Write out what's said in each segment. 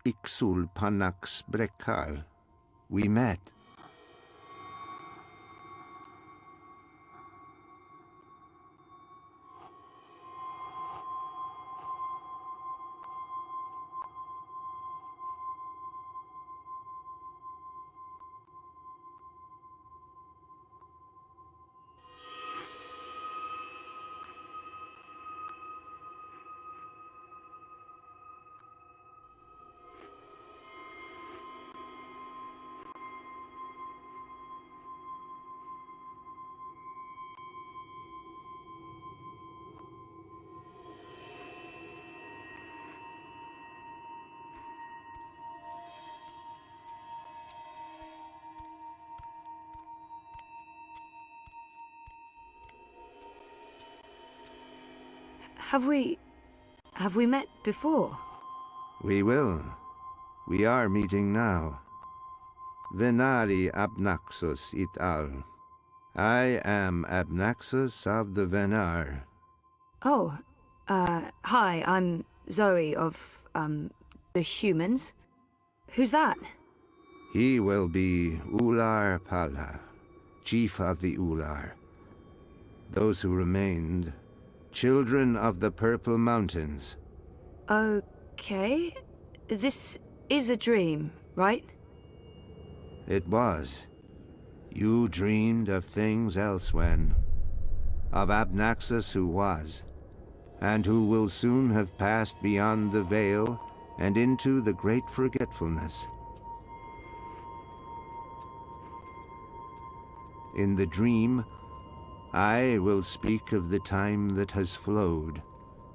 Ixul Panax Brekal. We met. Have we met before? We will. We are meeting now. Venari Abnaxus it al. I am Abnaxus of the Venar. Oh, hi, I'm Zoe of, the humans. Who's that? He will be Ular Pala, chief of the Ular. Those who remained, children of the Purple Mountains. Okay. This is a dream, right? It was. You dreamed of things else when. Of Abnaxus who was, and who will soon have passed beyond the veil and into the great forgetfulness. In the dream, I will speak of the time that has flowed,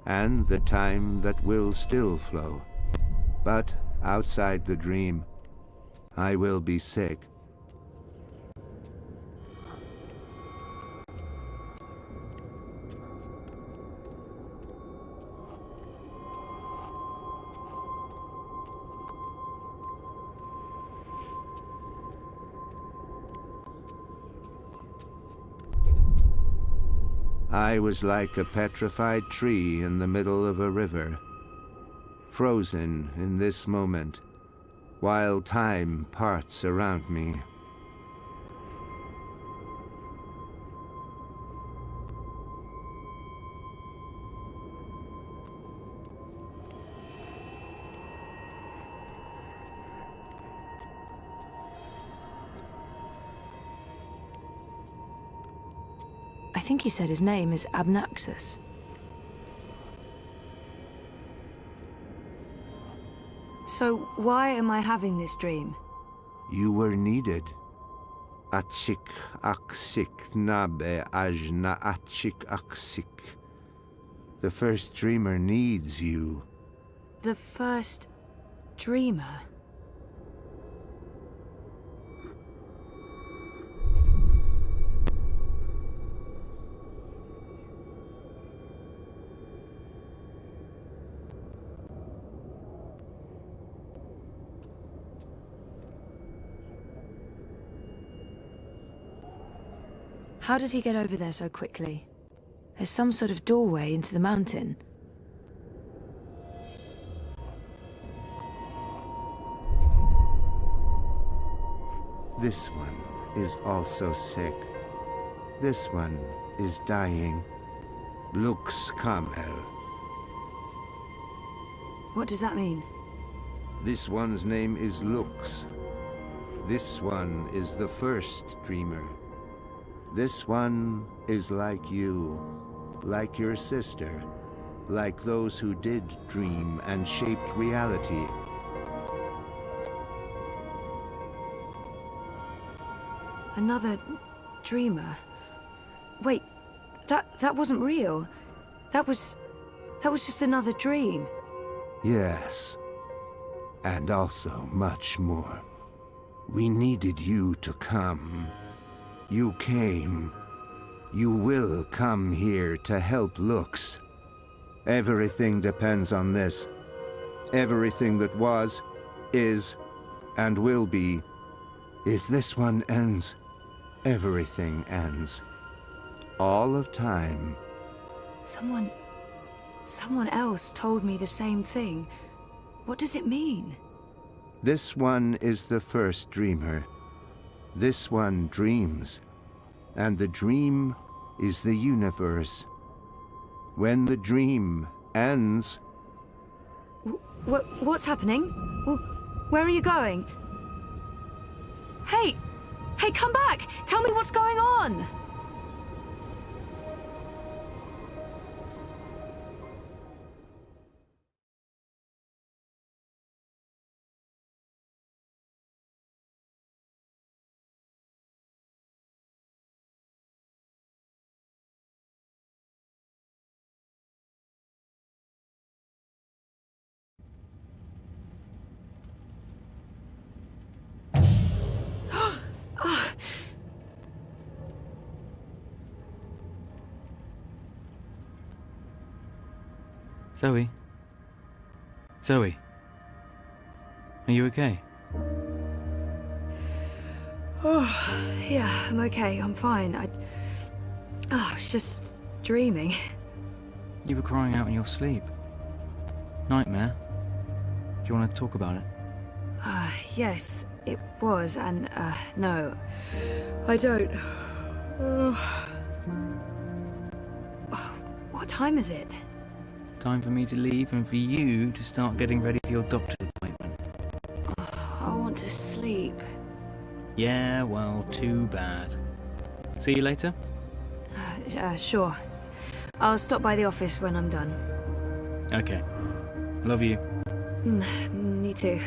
and the time that will still flow. But outside the dream, I will be sick. I was like a petrified tree in the middle of a river, frozen in this moment, while time parts around me. I think he said his name is Abnaxus. So why am I having this dream? You were needed. Achik aksik nabe ajna achik aksik. The first dreamer needs you. The first dreamer? How did he get over there so quickly? There's some sort of doorway into the mountain. This one is also sick. This one is dying. Lux Kamel. What does that mean? This one's name is Lux. This one is the first dreamer. This one is like you, like your sister, like those who did dream and shaped reality. Another dreamer? Wait, that wasn't real. That was just another dream. Yes, and also much more. We needed you to come. You came. You will come here to help Lux. Everything depends on this. Everything that was, is, and will be. If this one ends, everything ends. All of time. Someone else told me the same thing. What does it mean? This one is the first dreamer. This one dreams, and the dream is the universe. When the dream ends... What's happening? Where are you going? Hey! Hey, come back! Tell me what's going on! Zoe? Zoe? Are you okay? Oh, yeah, I'm okay. I'm fine. I was just dreaming. You were crying out in your sleep. Nightmare? Do you want to talk about it? Yes, it was, and, no. I don't. What time is it? Time for me to leave and for you to start getting ready for your doctor's appointment. I want to sleep. Yeah, well, too bad. See you later? Sure. I'll stop by the office when I'm done. Okay. Love you. Me too.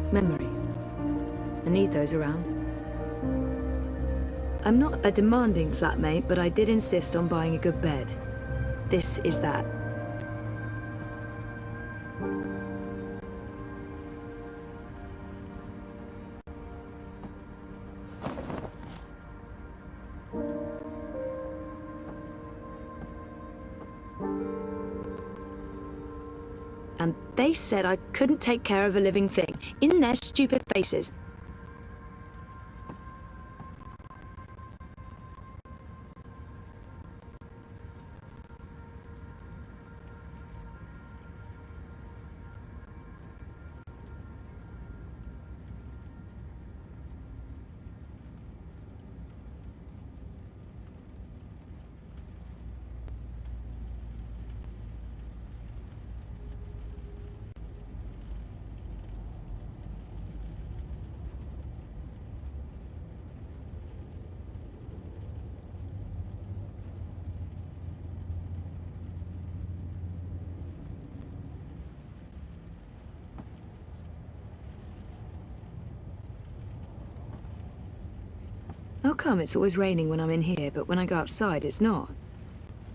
Memories. I need those around. I'm not a demanding flatmate, but I did insist on buying a good bed. This is that. And they said I couldn't take care of a living thing. In their stupid faces. How come it's always raining when I'm in here, but when I go outside, it's not?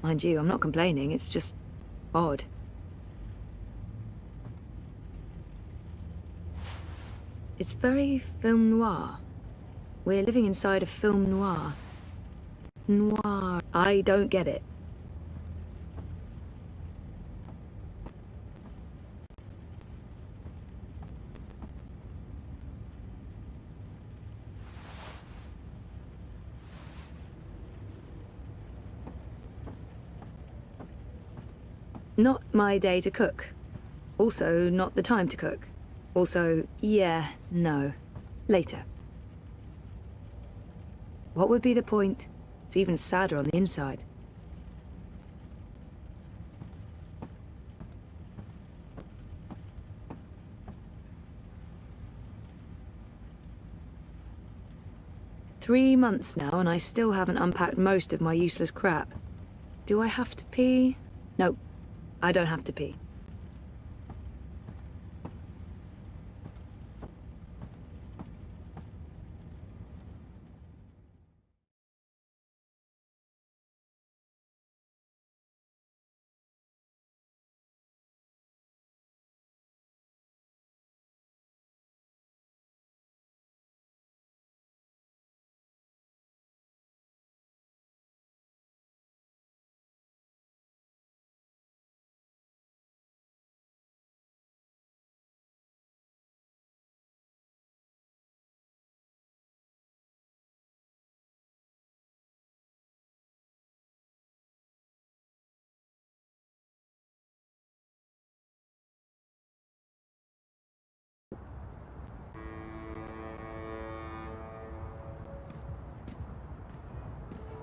Mind you, I'm not complaining, it's just odd. It's very film noir. We're living inside a film noir. Noir. I don't get it. Not my day to cook. Also, not the time to cook. Also, yeah, no. Later. What would be the point? It's even sadder on the inside. Three months now, and I still haven't unpacked most of my useless crap. Do I have to pee? No, I don't have to pee.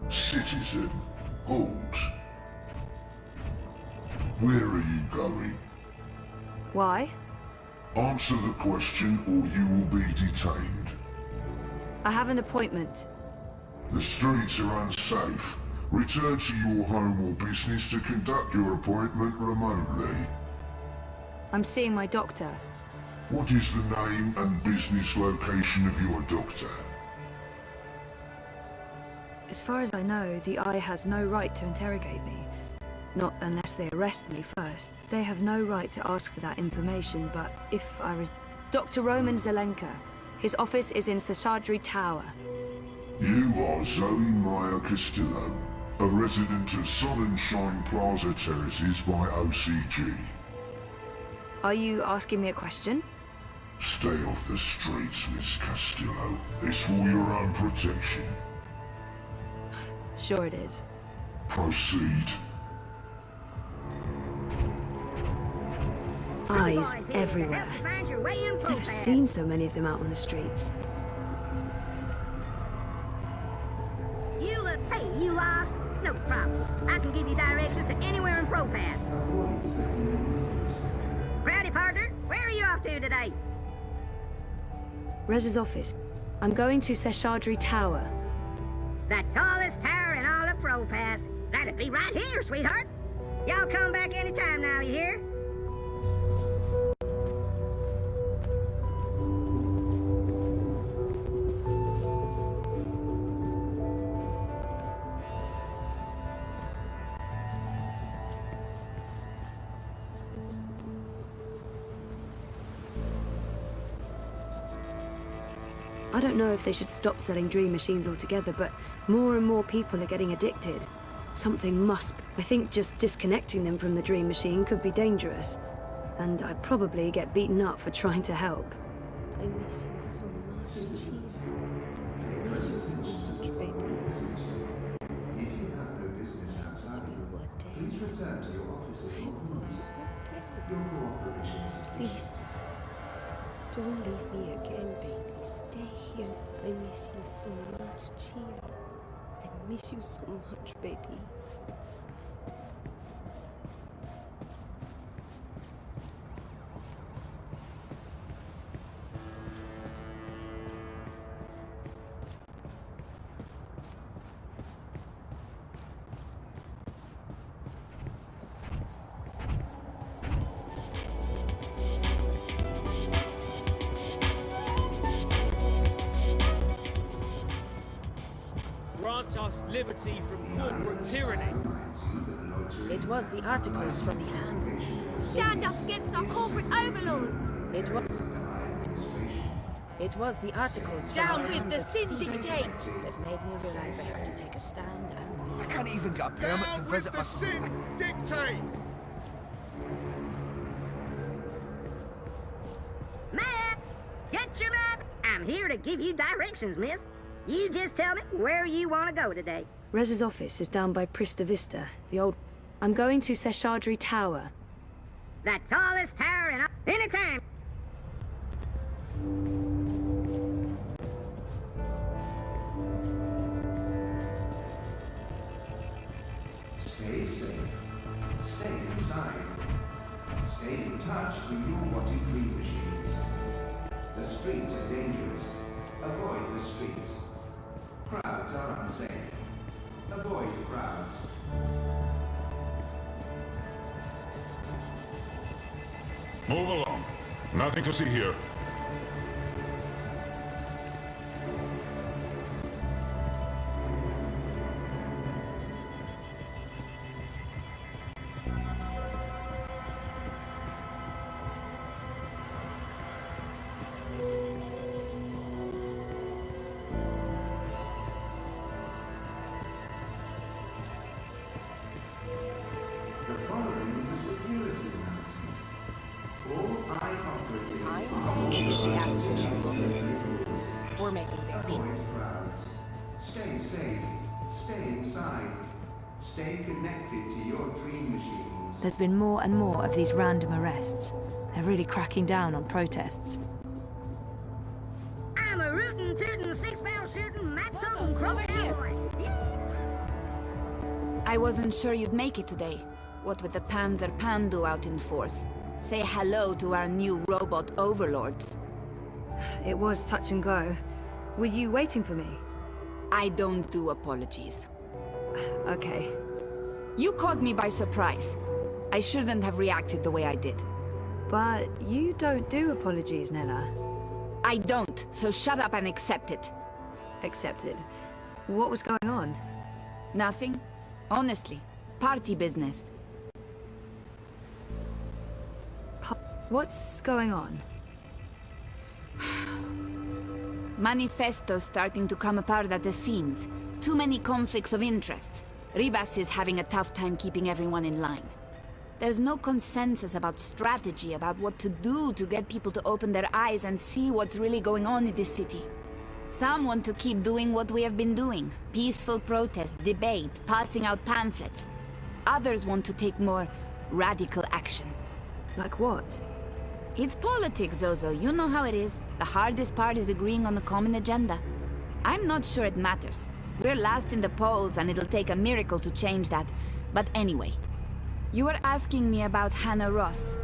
Citizen, halt. Where are you going? Why? Answer the question or you will be detained. I have an appointment. The streets are unsafe. Return to your home or business to conduct your appointment remotely. I'm seeing my doctor. What is the name and business location of your doctor? As far as I know, the Eye has no right to interrogate me. Not unless they arrest me first. They have no right to ask for that information, but if I was... Dr. Roman Zelenka. His office is in Seshadri Tower. You are Zoe Meyer Castillo, a resident of Sun and Shine Plaza Terraces by OCG. Are you asking me a question? Stay off the streets, Miss Castillo. It's for your own protection. Sure it is. Proceed. Eyes everywhere. Never seen so many of them out on the streets. Hey, you lost? No problem. I can give you directions to anywhere in ProPass. Rowdy partner, where are you off to today? Rez's office. I'm going to Seshadri Tower. The tallest tower in all of ProPass. That'd be right here, sweetheart. Y'all come back anytime now, you hear? I don't know if they should stop selling dream machines altogether, but more and more people are getting addicted. Something must be. I think just disconnecting them from the dream machine could be dangerous. And I'd probably get beaten up for trying to help. I miss you so much, Jesus. I miss you so much, baby. If you have no business outside, please return to your offices or rooms. Your cooperation is Please, don't leave me again, baby. Stay here. I miss you so much, Chia. I miss you so much, baby. Grant us liberty from corporate tyranny. It was the articles from the hand. Stand up against our corporate overlords! It was the articles Down from with the syndicate! that made me realize I have to take a stand and I can't even get a permit to visit my Dictate! Map! Get your map! I'm here to give you directions, miss. You just tell me where you want to go today. Rez's office is down by Prista Vista, the old... I'm going to Seshadri Tower. The tallest tower in... Anytime! Stay safe. Stay inside. Stay in touch with your wanted dream machines. The streets are dangerous. Avoid the streets. Crowds are unsafe. Avoid crowds. Move along. Nothing to see here. The following is a security announcement. All eye-operating... we're making danger. Avoid crowds. Stay safe. Stay inside. Stay connected to your dream machines. There's been more and more of these random arrests. They're really cracking down on protests. I'm a rootin', tootin', six-barrel shootin', mac-totin' crow cowboy. I wasn't sure you'd make it today. What with the Panzer Pandu out in force. Say hello to our new robot overlords. It was touch and go. Were you waiting for me? I don't do apologies. Okay. You caught me by surprise. I shouldn't have reacted the way I did. But you don't do apologies, Nella. I don't, so shut up and accept it. Accepted. What was going on? Nothing. Honestly. Party business. What's going on? Manifesto's starting to come apart at the seams. Too many conflicts of interests. Ribas is having a tough time keeping everyone in line. There's no consensus about strategy, about what to do to get people to open their eyes and see what's really going on in this city. Some want to keep doing what we have been doing. Peaceful protest, debate, passing out pamphlets. Others want to take more radical action. Like what? It's politics, Zozo. You know how it is. The hardest part is agreeing on a common agenda. I'm not sure it matters. We're last in the polls, and it'll take a miracle to change that. But anyway, you were asking me about Hannah Roth.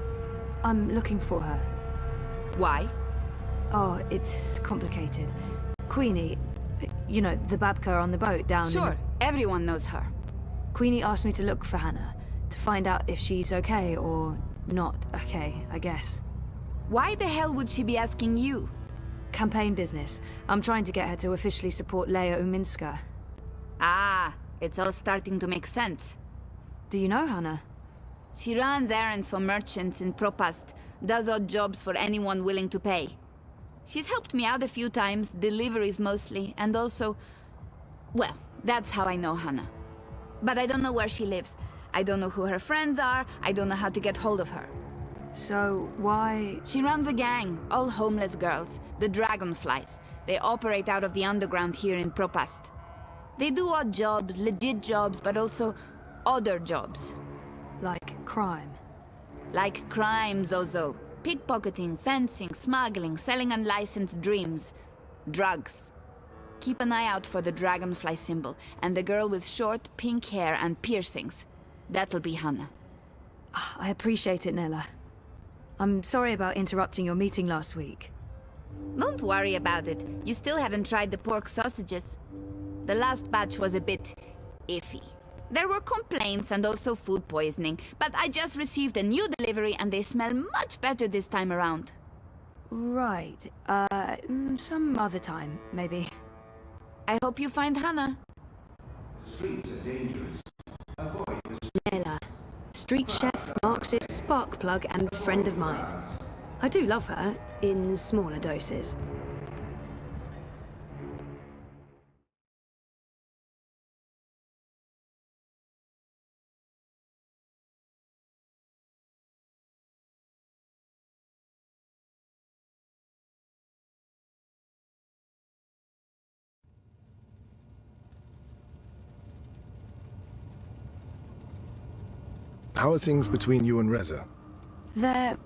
I'm looking for her. Why? Oh, it's complicated. Queenie, you know, the Babka on the boat down Sure, everyone knows her. Queenie asked me to look for Hannah, to find out if she's okay or not okay, I guess. Why the hell would she be asking you? Campaign business. I'm trying to get her to officially support Leia Uminska. Ah, it's all starting to make sense. Do you know Hannah? She runs errands for merchants in Propast, does odd jobs for anyone willing to pay. She's helped me out a few times, deliveries mostly, and also... Well, that's how I know Hannah. But I don't know where she lives. I don't know who her friends are, I don't know how to get hold of her. So, why... She runs a gang, all homeless girls, the Dragonflies. They operate out of the underground here in Propast. They do odd jobs, legit jobs, but also other jobs. Like crime? Like crime, Zozo. Pickpocketing, fencing, smuggling, selling unlicensed dreams. Drugs. Keep an eye out for the dragonfly symbol, and the girl with short, pink hair and piercings. That'll be Hannah. I appreciate it, Nella. I'm sorry about interrupting your meeting last week. Don't worry about it. You still haven't tried the pork sausages. The last batch was a bit iffy. There were complaints and also food poisoning, but I just received a new delivery and they smell much better this time around. Right. Some other time, maybe. I hope you find Hannah. Streets are dangerous. Avoid the Nella. Street chef, Marxist, spark plug, and friend of mine. I do love her, in smaller doses. How are things between you and Reza? They're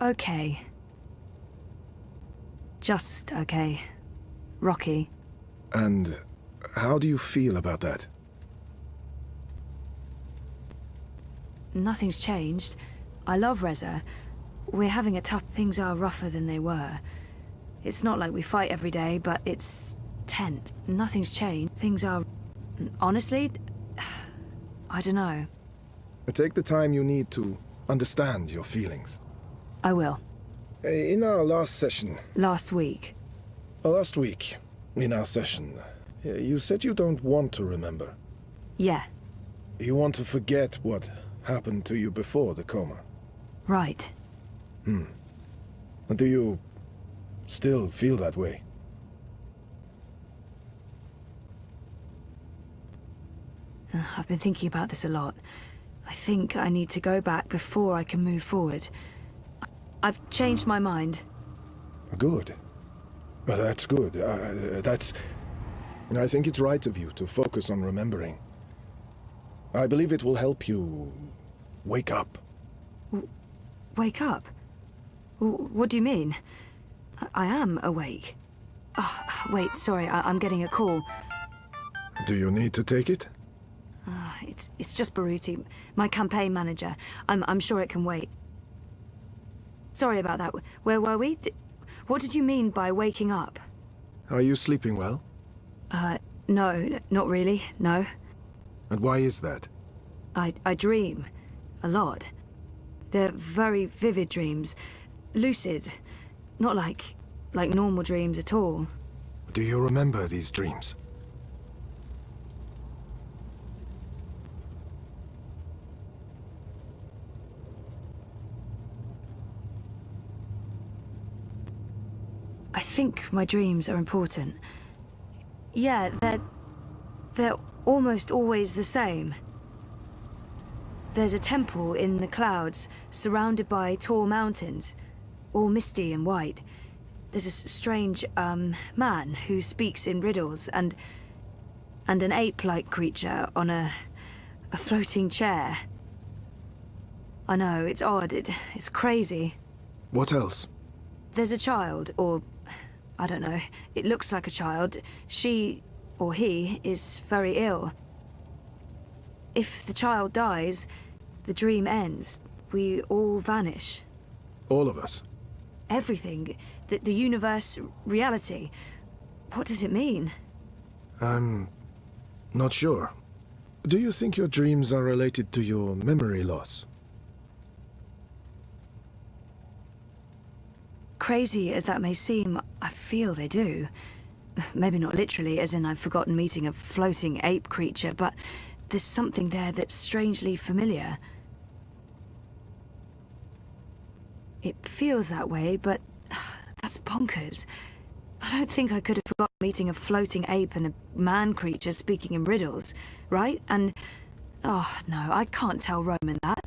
Okay. Just okay. Rocky. And how do you feel about that? Nothing's changed. I love Reza. We're having a tough... Things are rougher than they were. It's not like we fight every day, but it's tense. Nothing's changed. Things are... Honestly, I don't know. Take the time you need to understand your feelings. I will. In our last session... Last week. Last week, in our session, you said you don't want to remember. Yeah. You want to forget what happened to you before the coma. Right. Do you still feel that way? I've been thinking about this a lot. I think I need to go back before I can move forward. I've changed my mind. Good. Well, that's good. I think it's right of you to focus on remembering. I believe it will help you wake up. Wake up? What do you mean? I am awake. Oh, wait, sorry, I'm getting a call. Do you need to take it? It's just Baruti, my campaign manager. I'm sure it can wait. Sorry about that. Where were we? What did you mean by waking up? Are you sleeping well? No, not really, no. And why is that? I dream. A lot. They're very vivid dreams. Lucid. Not like normal dreams at all. Do you remember these dreams? I think my dreams are important. Yeah, they're almost always the same. There's a temple in the clouds, surrounded by tall mountains, all misty and white. There's a strange, man who speaks in riddles, and an ape-like creature on a floating chair. I know, it's odd, it's crazy. What else? There's a child, or... I don't know. It looks like a child. She, or he, is very ill. If the child dies, the dream ends. We all vanish. All of us? Everything. The universe, reality. What does it mean? I'm not sure. Do you think your dreams are related to your memory loss? Crazy as that may seem, I feel they do. Maybe not literally, as in I've forgotten meeting a floating ape creature, but there's something there that's strangely familiar. It feels that way, but that's bonkers. I don't think I could have forgotten meeting a floating ape and a man creature speaking in riddles, right? And... oh, no, I can't tell Roman that.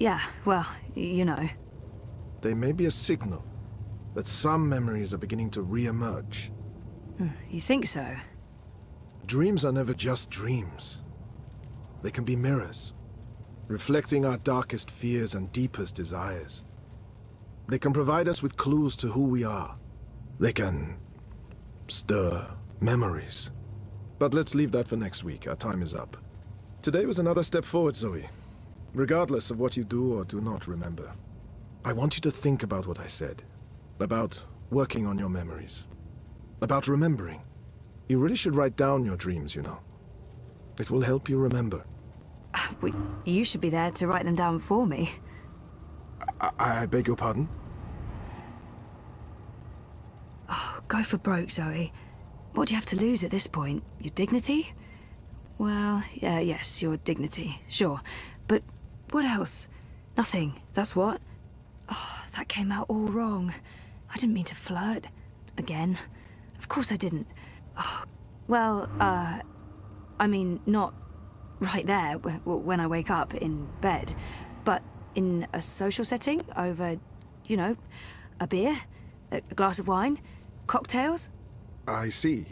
Yeah, well, you know. They may be a signal that some memories are beginning to re-emerge. You think so? Dreams are never just dreams. They can be mirrors, reflecting our darkest fears and deepest desires. They can provide us with clues to who we are. They can stir memories. But let's leave that for next week. Our time is up. Today was another step forward, Zoe. Regardless of what you do or do not remember, I want you to think about what I said. About working on your memories. About remembering. You really should write down your dreams, you know. It will help you remember. You should be there to write them down for me. I beg your pardon? Oh, go for broke, Zoe. What do you have to lose at this point? Your dignity? Well, yeah, yes, your dignity, sure. But what else? Nothing, that's what. Oh, that came out all wrong. I didn't mean to flirt. Again. Of course I didn't. Oh, well, I mean, not right there, when I wake up in bed, but in a social setting, over, you know, a beer, a glass of wine, cocktails. I see.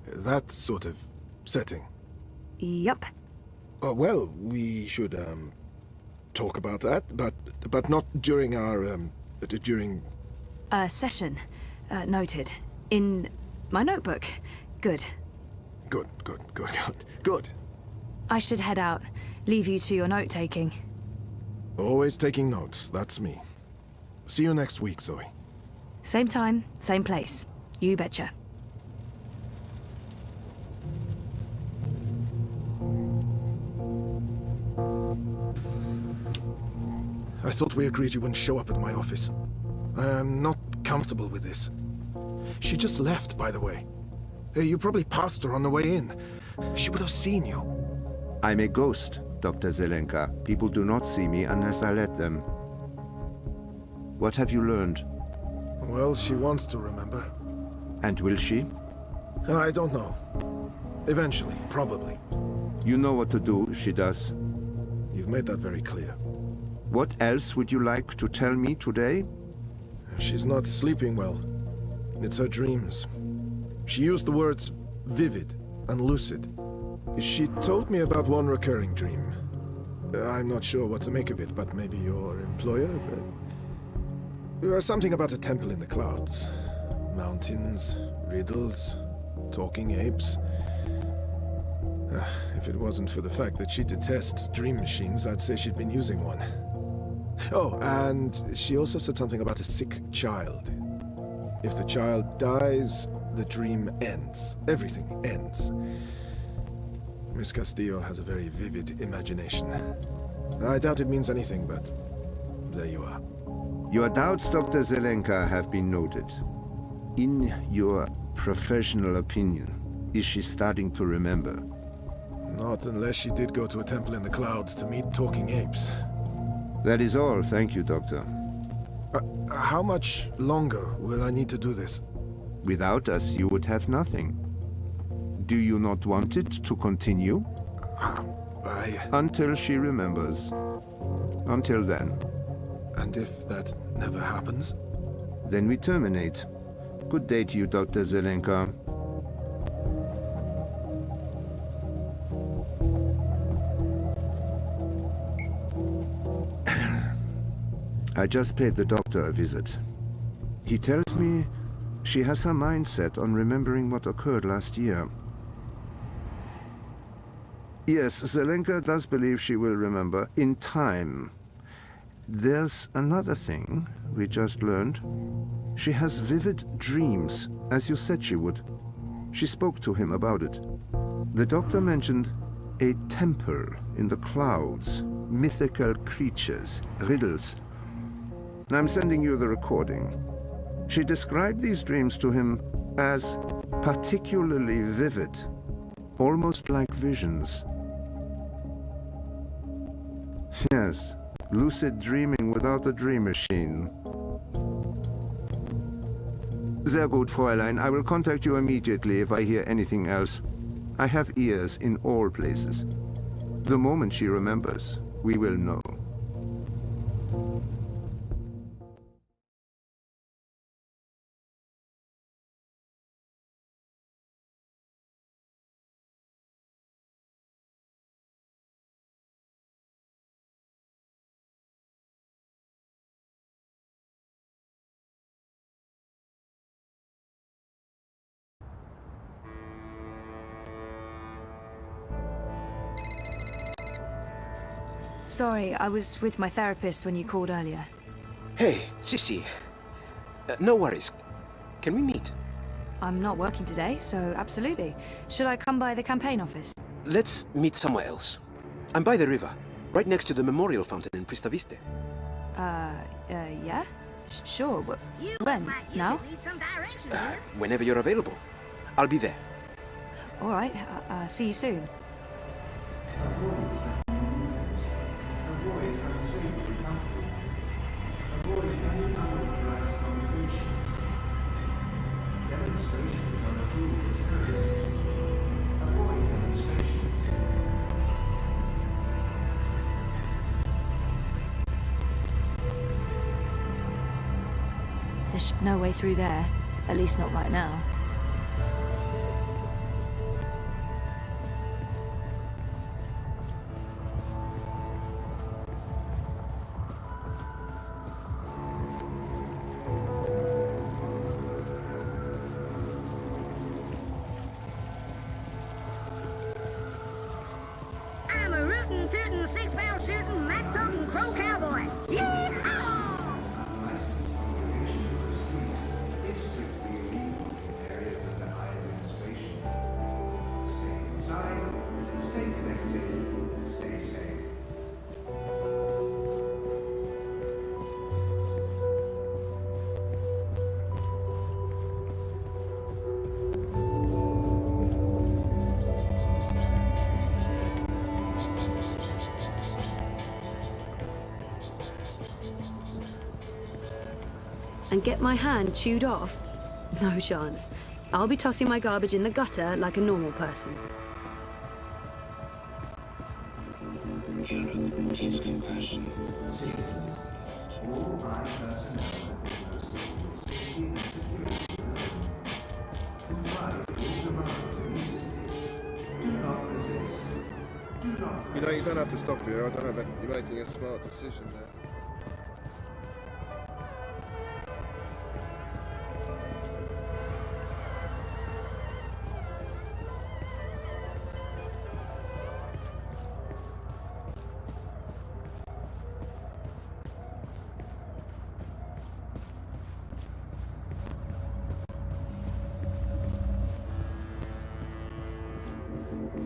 That sort of setting. Yup. Well, we should, talk about that, but not during our, during... Session. Noted. In my notebook. Good. Good. I should head out. Leave you to your note-taking. Always taking notes, that's me. See you next week, Zoe. Same time, same place. You betcha. I thought we agreed you wouldn't show up at my office. I am not comfortable with this. She just left, by the way. You probably passed her on the way in. She would have seen you. I'm a ghost, Dr. Zelenka. People do not see me unless I let them. What have you learned? Well, she wants to remember. And will she? I don't know. Eventually, probably. You know what to do if she does. You've made that very clear. What else would you like to tell me today? She's not sleeping well. It's her dreams. She used the words vivid and lucid. She told me about one recurring dream. I'm not sure what to make of it, but maybe your employer? Something about a temple in the clouds. Mountains, riddles, talking apes. If it wasn't for the fact that she detests dream machines, I'd say she'd been using one. Oh, and she also said something about a sick child. If the child dies, the dream ends. Everything ends. Miss Castillo has a very vivid imagination. I doubt it means anything, but there you are. Your doubts, Dr. Zelenka, have been noted. In your professional opinion, is she starting to remember? Not unless she did go to a temple in the clouds to meet talking apes. That is all, thank you, Doctor. How much longer will I need to do this? Without us, you would have nothing. Do you not want it to continue? Until she remembers. Until then. And if that never happens? Then we terminate. Good day to you, Dr. Zelenka. I just paid the doctor a visit. He tells me she has her mind set on remembering what occurred last year. Yes, Zelenka does believe she will remember in time. There's another thing we just learned. She has vivid dreams, as you said she would. She spoke to him about it. The doctor mentioned a temple in the clouds, mythical creatures, riddles. I'm sending you the recording. She described these dreams to him as particularly vivid, almost like visions. Yes, lucid dreaming without a dream machine. Sehr gut, Fräulein. I will contact you immediately if I hear anything else. I have ears in all places. The moment she remembers, we will know. Sorry, I was with my therapist when you called earlier. Hey, Sissy. No worries. Can we meet? I'm not working today, so absolutely. Should I come by the campaign office? Let's meet somewhere else. I'm by the river, right next to the memorial fountain in Pristaviste. Yeah? Sure. When? Now? Whenever you're available. I'll be there. All right. See you soon. There's no way through there. At least not right now. and get my hand chewed off? No chance. I'll be tossing my garbage in the gutter like a normal person. Europe needs compassion. Citizens, all my personnel have been posted for safety and security. Comply with all demands immediately. Do not resist. Do not. You know, you don't have to stop here. I don't know, but you're making a smart decision there.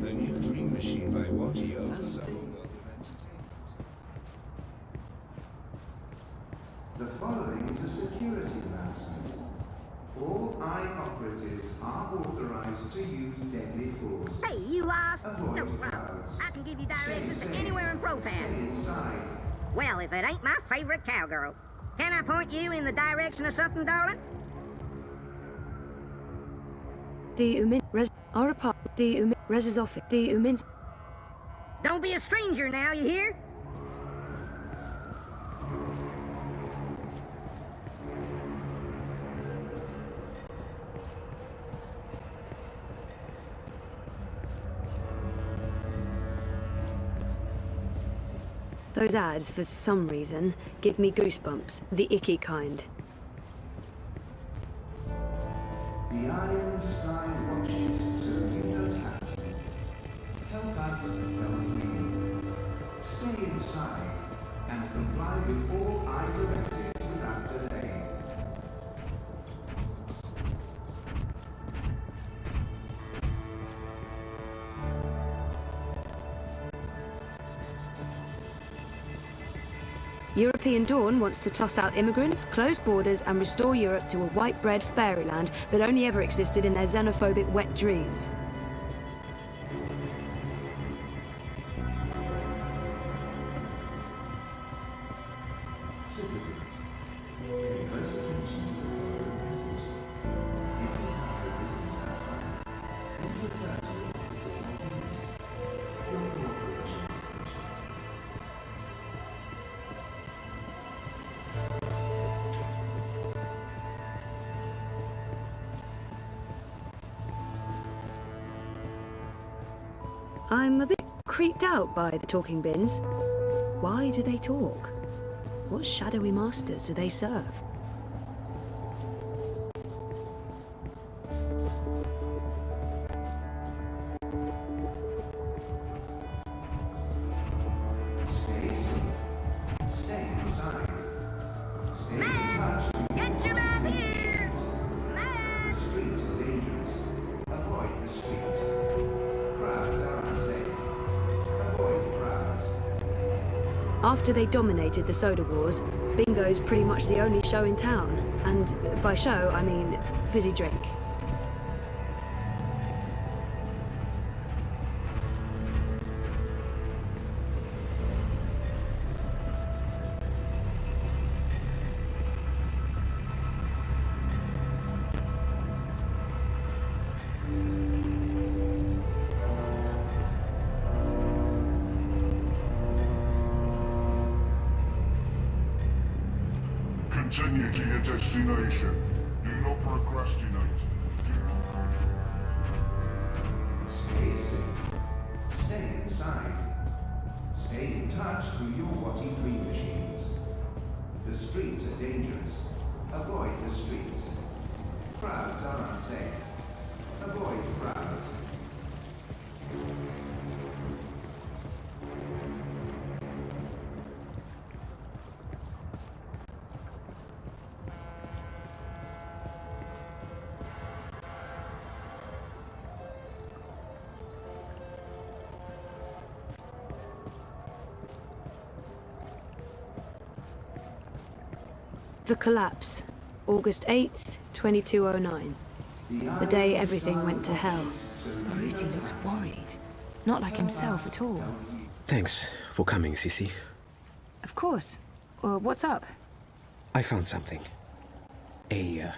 The new Dream Machine by Watty opens up a world of entertainment. The following is a security announcement. All eye operatives are authorized to use deadly force. Hey, you lost? Avoid No problem. crowds. I can give you directions Stay to safe. anywhere in Stay ProPass. inside. Well, if it ain't my favorite cowgirl. Can I point you in the direction of something, darling? The Umin Res our apartment. The Umin Res's office. The Umin's. Don't be a stranger now, you hear? Those ads, for some reason, give me goosebumps. The icky kind. The eye in the sky watches, so you don't have to. Help us help you. Stay inside and comply with all eye directives without delay. European Dawn wants to toss out immigrants, close borders, and restore Europe to a white-bread fairyland that only ever existed in their xenophobic wet dreams. Citizens, pay close attention to the following message. If you have no business outside, please return to your office at your convenience. Your cooperation is appreciated. I'm a bit creeped out by the talking bins. Why do they talk? What shadowy masters do they serve? Stay safe. Stay inside. Stay in touch with Get your love here! the streets are dangerous. Avoid the streets. Crowds are unsafe. Avoid crowds. After they dominated the soda wars, bingo's pretty much the only show in town. And by show, I mean fizzy drink. Continue to your destination. Do not procrastinate. Stay safe. Stay inside. Stay in touch through your Watty Dream Machines. The streets are dangerous. Avoid the streets. Crowds are unsafe. Avoid crowds. The collapse, August 8th, 2209. The day everything went to hell. Baruti looks worried. Not like himself at all. Thanks for coming, Sissy. Of course. What's up? I found something. a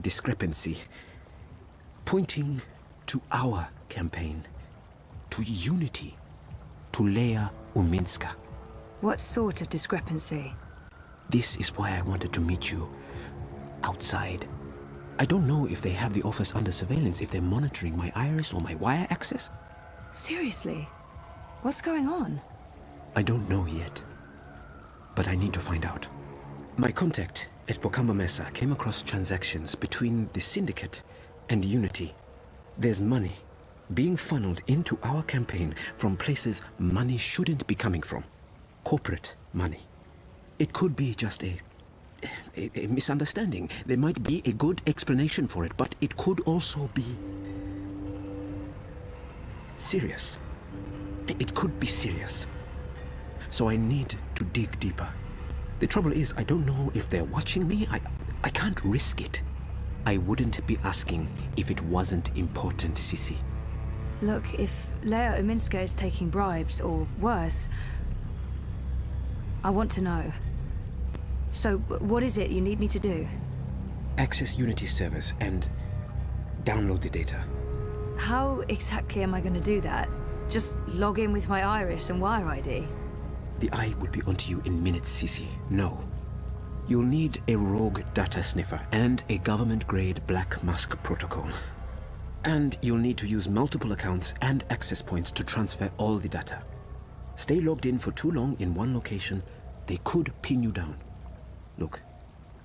discrepancy pointing to our campaign, to unity, to Leia Uminska. What sort of discrepancy? This is why I wanted to meet you outside. I don't know if they have the office under surveillance, if they're monitoring my iris or my wire access. Seriously? What's going on? I don't know yet, but I need to find out. My contact at Bokamba Mesa came across transactions between the Syndicate and Unity. There's money being funneled into our campaign from places money shouldn't be coming from. Corporate money. It could be just a misunderstanding. There might be a good explanation for it, but it could also be serious. It could be serious. So I need to dig deeper. The trouble is, I don't know if they're watching me. I can't risk it. I wouldn't be asking if it wasn't important, Sissy. Look, if Leia Uminska is taking bribes, or worse, I want to know. So, what is it you need me to do? Access Unity's servers and download the data. How exactly am I going to do that? Just log in with my iris and wire ID? The eye will be onto you in minutes, Sissy. No. You'll need a rogue data sniffer and a government-grade Black Mask protocol. And you'll need to use multiple accounts and access points to transfer all the data. Stay logged in for too long in one location, they could pin you down. Look,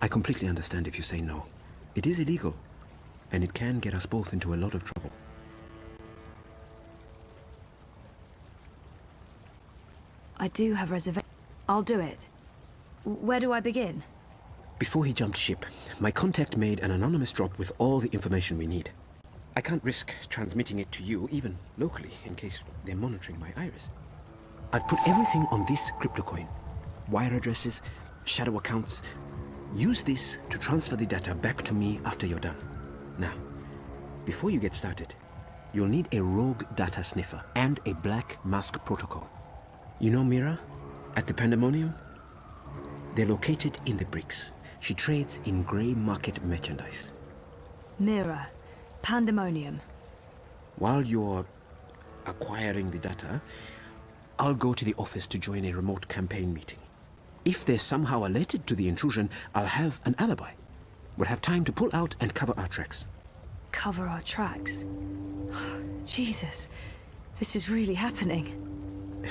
I completely understand if you say no. It is illegal, and it can get us both into a lot of trouble. I do have reservations. I'll do it. Where do I begin? Before he jumped ship, my contact made an anonymous drop with all the information we need. I can't risk transmitting it to you, even locally, in case they're monitoring my iris. I've put everything on this crypto coin. Wire addresses, shadow accounts. Use this to transfer the data back to me after you're done. Now, before you get started, you'll need a rogue data sniffer and a Black Mask protocol. You know Mira at the Pandemonium? They're located in the bricks. She trades in grey market merchandise. Mira. Pandemonium. While you're acquiring the data, I'll go to the office to join a remote campaign meeting. If they're somehow alerted to the intrusion, I'll have an alibi. We'll have time to pull out and cover our tracks. Cover our tracks? Jesus, this is really happening.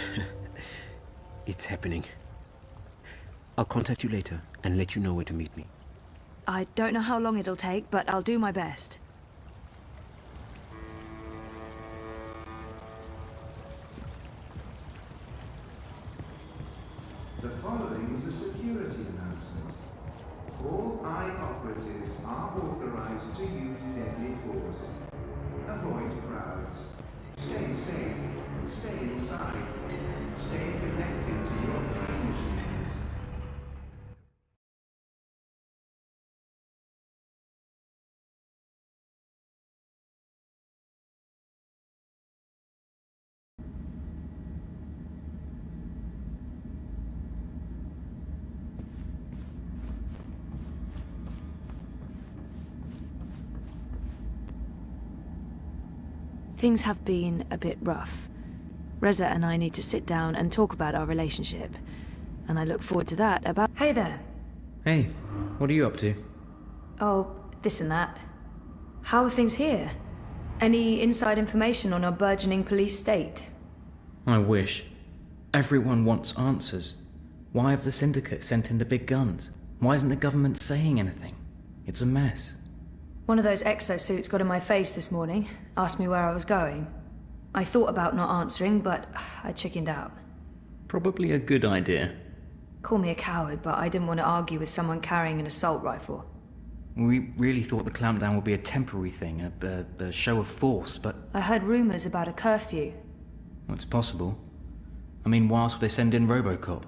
It's happening. I'll contact you later and let you know where to meet me. I don't know how long it'll take, but I'll do my best. The following is a security announcement. All eye operatives are authorized to use deadly force. Avoid crowds. Stay safe. Stay inside. Stay connected to your dream machines. Things have been a bit rough. Reza and I need to sit down and talk about our relationship. And I look forward to that about— Hey there! Hey, what are you up to? Oh, this and that. How are things here? Any inside information on our burgeoning police state? I wish. Everyone wants answers. Why have the Syndicate sent in the big guns? Why isn't the government saying anything? It's a mess. One of those exosuits got in my face this morning, asked me where I was going. I thought about not answering, but I chickened out. Probably a good idea. Call me a coward, but I didn't want to argue with someone carrying an assault rifle. We really thought the clampdown would be a temporary thing, a show of force, but... I heard rumors about a curfew. Well, it's possible. I mean, why else would they send in Robocop?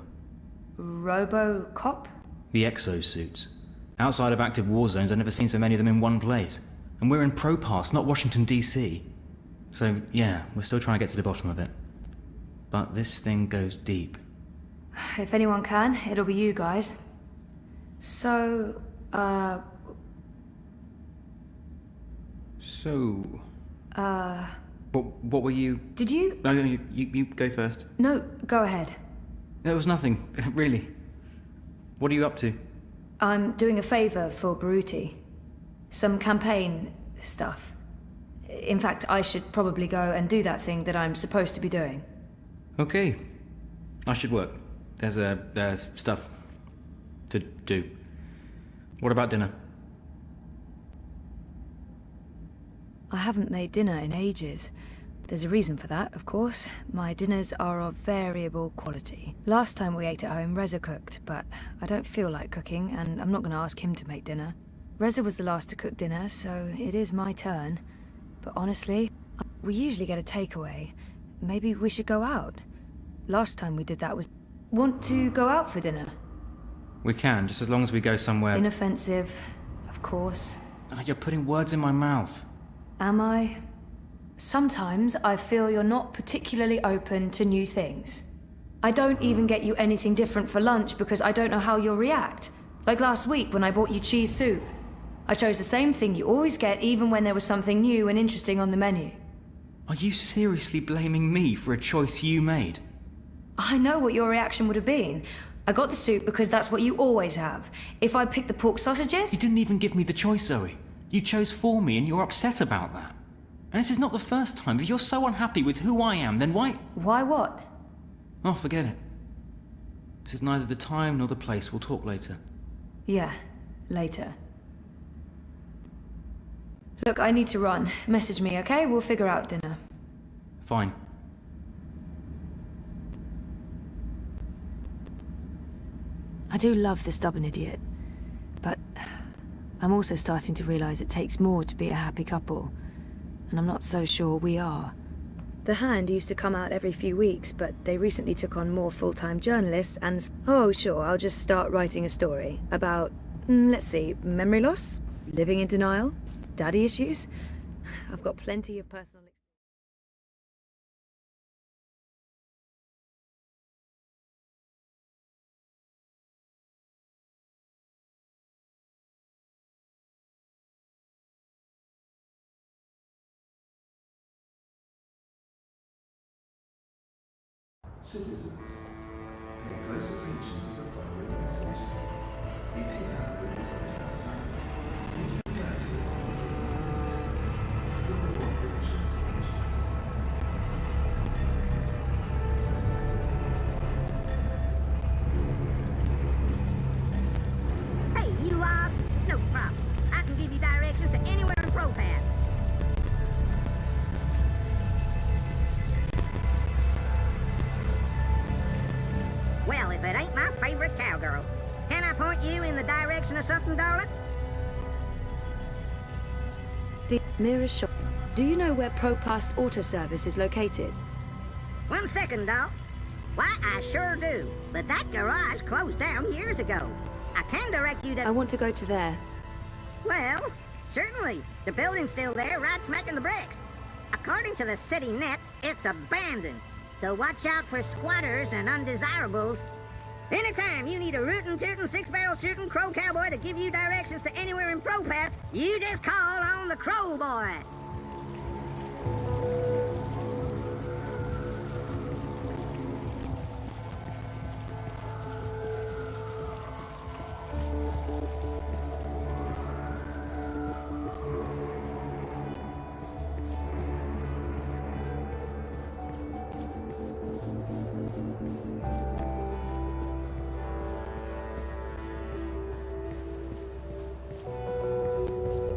Robocop? The exosuits. Outside of active war zones, I've never seen so many of them in one place. And we're in Propass, not Washington, D.C. So, yeah, we're still trying to get to the bottom of it. But this thing goes deep. If anyone can, it'll be you guys. So, So... What were you... Did you... No, you go first. No, go ahead. There was nothing, really. What are you up to? I'm doing a favor for Baruti. Some campaign stuff. In fact, I should probably go and do that thing that I'm supposed to be doing. Okay. I should work. There's stuff to do. What about dinner? I haven't made dinner in ages. There's a reason for that, of course. My dinners are of variable quality. Last time we ate at home, Reza cooked, but I don't feel like cooking, and I'm not going to ask him to make dinner. Reza was the last to cook dinner, so it is my turn. But honestly, we usually get a takeaway. Maybe we should go out. Last time we did that was... Want to go out for dinner? We can, just as long as we go somewhere... Inoffensive, of course. Oh, you're putting words in my mouth. Am I? Sometimes I feel you're not particularly open to new things. I don't even get you anything different for lunch because I don't know how you'll react. Like last week when I bought you cheese soup. I chose the same thing you always get even when there was something new and interesting on the menu. Are you seriously blaming me for a choice you made? I know what your reaction would have been. I got the soup because that's what you always have. If I'd picked the pork sausages... You didn't even give me the choice, Zoe. You chose for me and you're upset about that. And this is not the first time. If you're so unhappy with who I am, then why... Why what? Oh, forget it. This is neither the time nor the place. We'll talk later. Yeah, later. Look, I need to run. Message me, okay? We'll figure out dinner. Fine. I do love the stubborn idiot, but I'm also starting to realize it takes more to be a happy couple, and I'm not so sure we are. The Hand used to come out every few weeks, but they recently took on more full-time journalists and... Oh, sure, I'll just start writing a story about, let's see, memory loss? Living in denial? Daddy issues? I've got plenty of personal... Citizens, pay close attention to the following message. If you have a business outside, please return to your offices. Report provisions Hey, you lost? No problem. I can give you directions to anywhere in ProPath. Well, if it ain't my favorite cowgirl. Can I point you in the direction of something, darling? The nearest shop. Do you know where ProPast Auto Service is located? 1 second, doll. Why, I sure do. But that garage closed down years ago. I can direct you to... I want to go to there. Well, certainly. The building's still there, right smack in the bricks. According to the city net, it's abandoned. So watch out for squatters and undesirables. Anytime you need a rootin' tootin' six-barrel shooting crow cowboy to give you directions to anywhere in ProPath, you just call on the Crow Boy.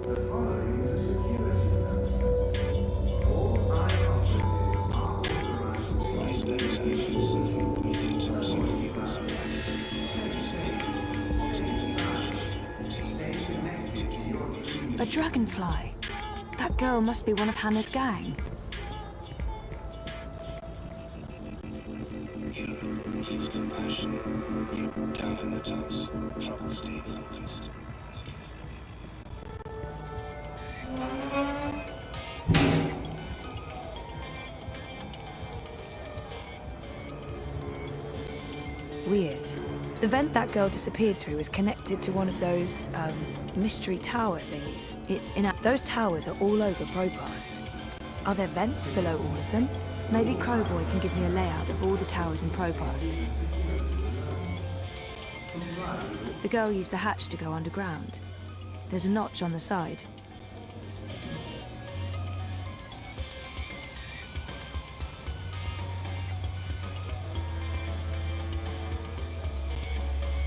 The following is a security announcement. All eye-operators are authorized to rise that time of sound breathing toxic fumes. A dragonfly. That girl must be one of Hannah's gang. Europe needs compassion. You down in the dumps. Trouble staying focused. Weird. The vent that girl disappeared through is connected to one of those, mystery tower thingies. Those towers are all over Propast. Are there vents below all of them? Maybe Crowboy can give me a layout of all the towers in Propast. The girl used the hatch to go underground. There's a notch on the side.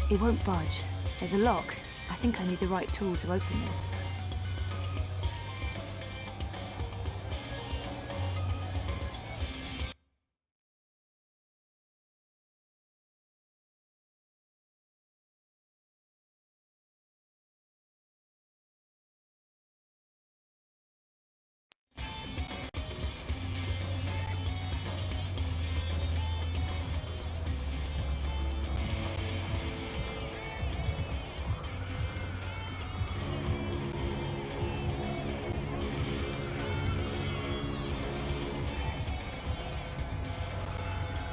It won't budge. There's a lock. I think I need the right tool to open this.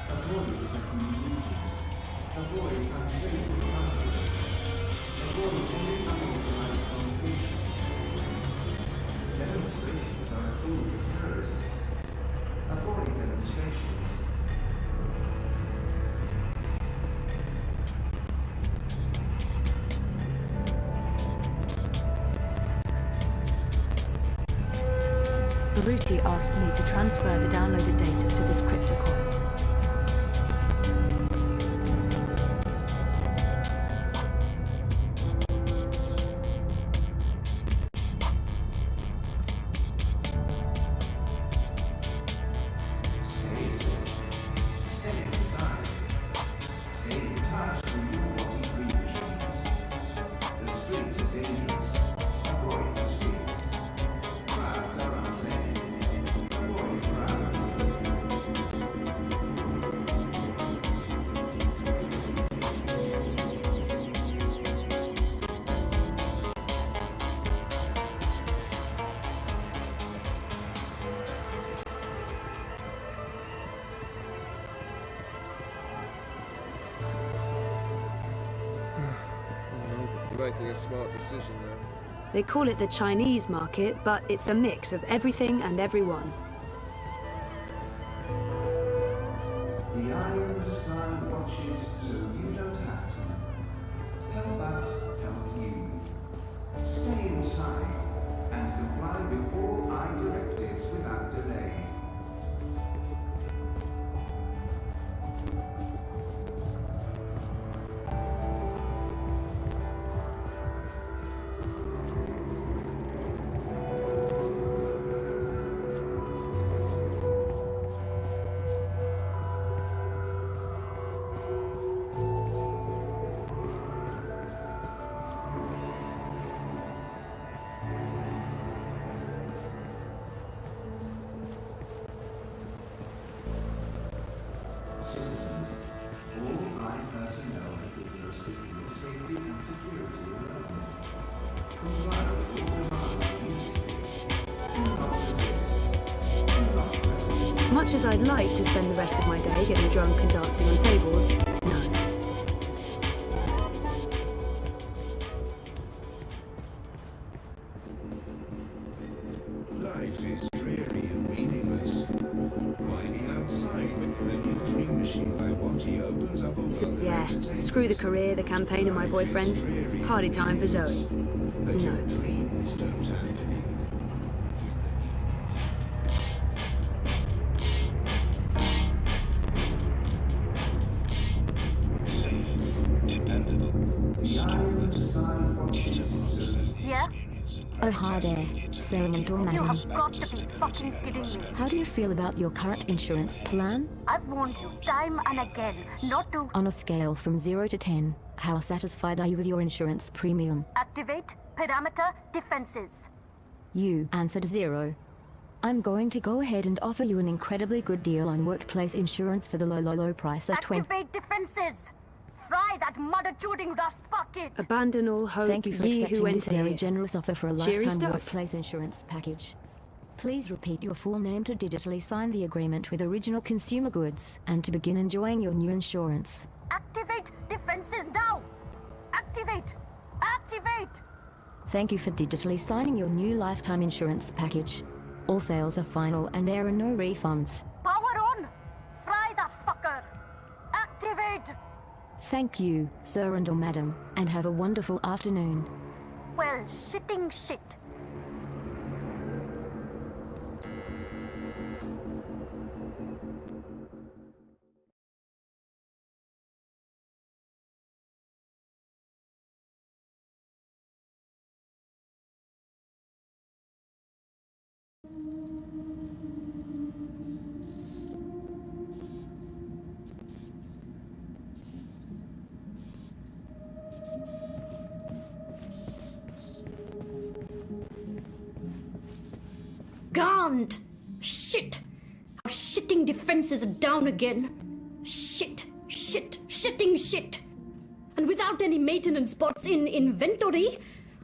Avoid threatening movements. Avoid unsavory company. Avoid any unauthorized communications. Demonstrations are a tool for terrorists. Avoid demonstrations. Baruti asked me to transfer the downloaded data to this cryptocoin. Stay safe. Stay inside. Stay in touch with your body dream machines. The streets are dangerous. Avoid the streets. Crowds are unsafe. Avoid crowds. You're making a smart decision there. They call it the Chinese market, but it's a mix of everything and everyone. The eye in the sky watches so you don't have to. Help us help you. Stay inside and comply with all eye directives without delay. Citizens, all eye personnel have been posted for your safety and security alone. Comply with all commands immediately. Do not resist. Do not question. Much as I'd like to spend the rest of my day getting drunk and dancing on tables, no. Life is dreary and meaningless. Why be outside when the new dream machine by Watty opens up a world of Yeah, entertainment? screw the career, the campaign, and my boyfriend. It's party time for Zoe. But your No. dreams don't have to be. Safe, dependable, stalwart, data. Yeah? Oh, hi there. Sarah Mentor, You madam. have got to be fucking kidding me. How do you feel about your current insurance plan? I've warned you time and again not to On a scale from 0 to 10, how satisfied are you with your insurance premium? activate parameter defenses. You answered 0. I'm going to go ahead and offer you an incredibly good deal on workplace insurance for the low price of 20. Activate defenses. Fry that mother-chewing rust bucket. Abandon all hope, Thank you for ye who accepting this enter very here. generous offer for a Cheery lifetime stuff. workplace insurance package. Please repeat your full name to digitally sign the agreement with Original Consumer Goods and to begin enjoying your new insurance. Activate defenses. defenses now! Activate! Activate! Thank you for digitally signing your new lifetime insurance package. All sales are final and there are no refunds. Power on! Fry the fucker! Activate! Thank you, sir and or madam, and have a wonderful afternoon. Well, shitting shit. Gaunt! Shit! Our shitting defenses are down again. Shit, shit, shitting shit! And without any maintenance spots in inventory,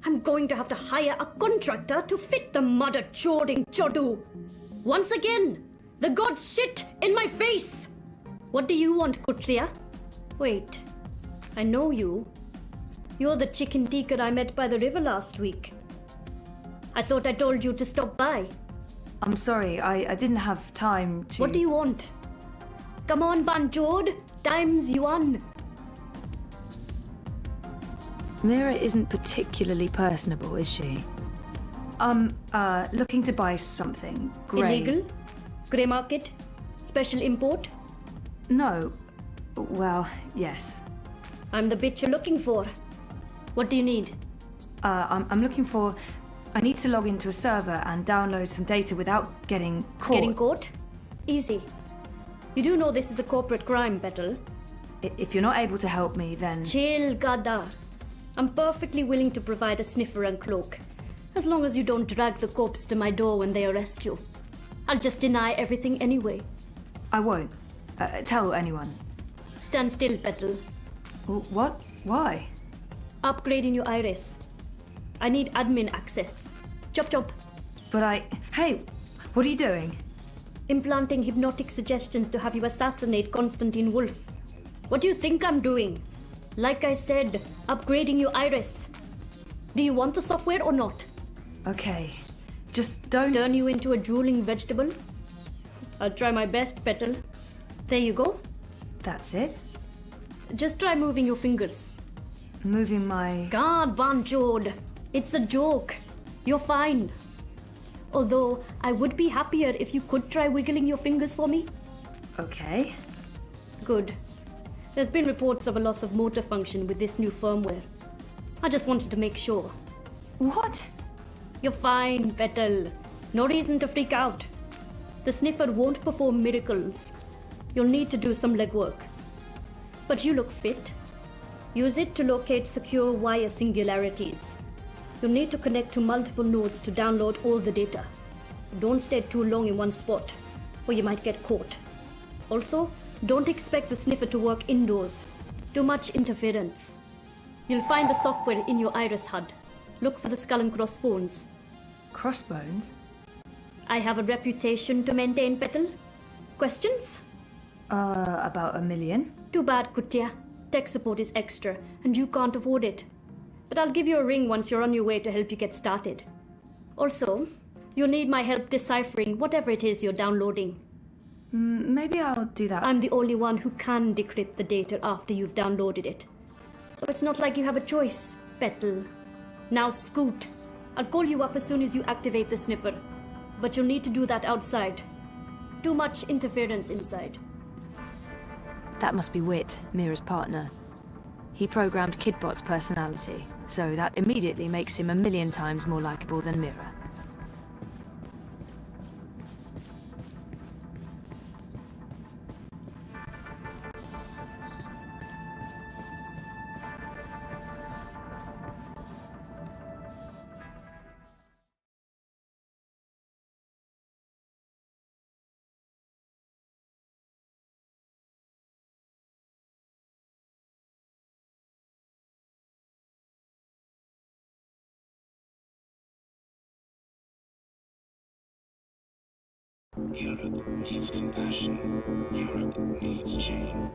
I'm going to have to hire a contractor to fit the mother-choding chodu. Once again, the gods shit in my face! What do you want, Kutria? Wait, I know you. You're the chicken tikka I met by the river last week. I thought I told you to stop by. I'm sorry, I didn't have time to... What do you want? Come on, Banjod. Time's yuan. Mira isn't particularly personable, is she? Looking to buy something. Grey. Illegal? Grey market? Special import? No. Well, yes. I'm the bitch you're looking for. What do you need? I'm looking for... I need to log into a server and download some data without getting caught. Getting caught? Easy. You do know this is a corporate crime, Betel. If you're not able to help me, then... Chill, Gadar. I'm perfectly willing to provide a sniffer and cloak, as long as you don't drag the corpse to my door when they arrest you. I'll just deny everything anyway. I won't. Tell anyone. Stand still, Betel. What? Why? Upgrading your iris. I need admin access. Chop chop. But Hey, what are you doing? Implanting hypnotic suggestions to have you assassinate Constantine Wolf. What do you think I'm doing? Like I said, upgrading your iris. Do you want the software or not? Okay. Just don't... Turn you into a drooling vegetable? I'll try my best, Petal. There you go. That's it? Just try moving your fingers. Moving my... God, Banjod. It's a joke. You're fine. Although, I would be happier if you could try wiggling your fingers for me. Okay. Good. There's been reports of a loss of motor function with this new firmware. I just wanted to make sure. What? You're fine, Petal. No reason to freak out. The sniffer won't perform miracles. You'll need to do some legwork. But you look fit. Use it to locate secure wire singularities. You'll need to connect to multiple nodes to download all the data. Don't stay too long in one spot, or you might get caught. Also, don't expect the sniffer to work indoors. Too much interference. You'll find the software in your iris HUD. Look for the skull and crossbones. Crossbones? I have a reputation to maintain, Petal. Questions? About 1 million? Too bad, Kutia. Tech support is extra, and you can't afford it. But I'll give you a ring once you're on your way to help you get started. Also, you'll need my help deciphering whatever it is you're downloading. Maybe I'll do that. I'm the only one who can decrypt the data after you've downloaded it. So it's not like you have a choice, Petal. Now scoot. I'll call you up as soon as you activate the sniffer. But you'll need to do that outside. Too much interference inside. That must be Wit, Mira's partner. He programmed Kidbot's personality, so that immediately makes him 1 million times more likable than Mira. Europe needs compassion. Europe needs change.